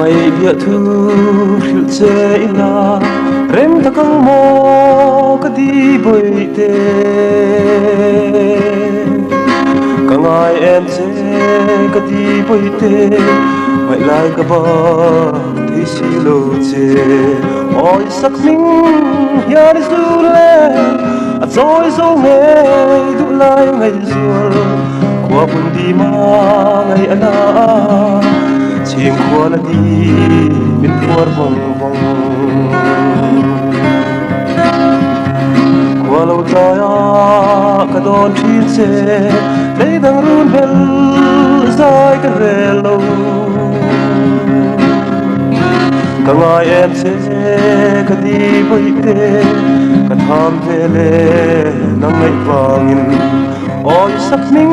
ngày bia thu phiêu chế na rem ta căng mò cái đi bơi tê cả ngày em sẽ cái đi bơi tê vậy lại cái bờ thì xí lô chế ôi sắc minh ya đi du lên rồi dấu nghe đủ lại ngày rồi qua buồn đi mà ngày anh chim qua là đi bên qua vòng vòng qua lâu dài cả đón chuyến xe lấy đang run bel dài cái rè lâu cả ngày em sẽ cả đi với tê cả tham về lệ nắng ngày vàng ôi sắc minh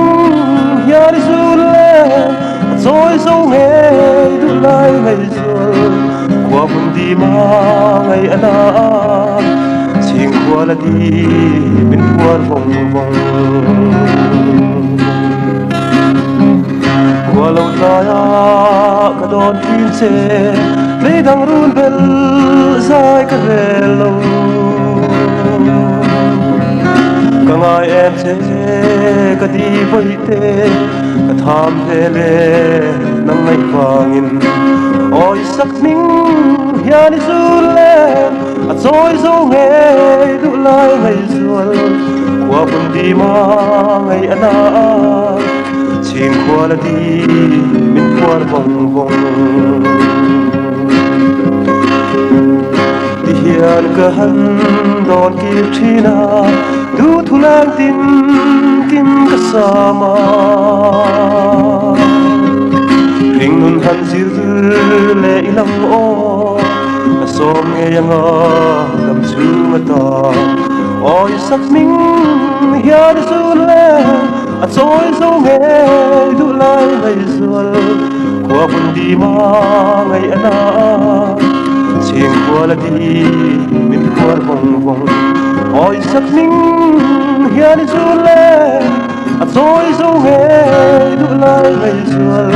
ya đi du lên rồi dấu nghe đủ lại ngày rồi qua buồn đi mà ngày anh chim qua là đi bên qua vòng vòng qua lâu dài cả đón chuyến xe lấy đang run bel dài cái rè lâu cả ngày em sẽ cả đi với tê cả tham về lệ nắng ngày vàng ôi sắc minh ya đi du lên rồi dấu nghe đủ lại ngày rồi qua buồn đi mà ngày anh chim qua là đi bên qua vòng vòng đi hiền cơ hắn đón kịp chi na du thu lang tin kim kasama ring nun han zir le ilang o som nghe yang lam chu mata oi sắc minh ya đi du le rồi dấu nghe đủ lại ngày rồi qua buồn đi mà ngày anh chim qua là đi bên qua vòng vòng ôi sắc minh ya đi du lên rồi dấu nghe đủ lại ngày rồi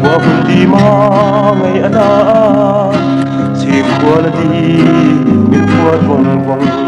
qua buồn đi mà ngày anh chim qua là đi bên qua vòng vòng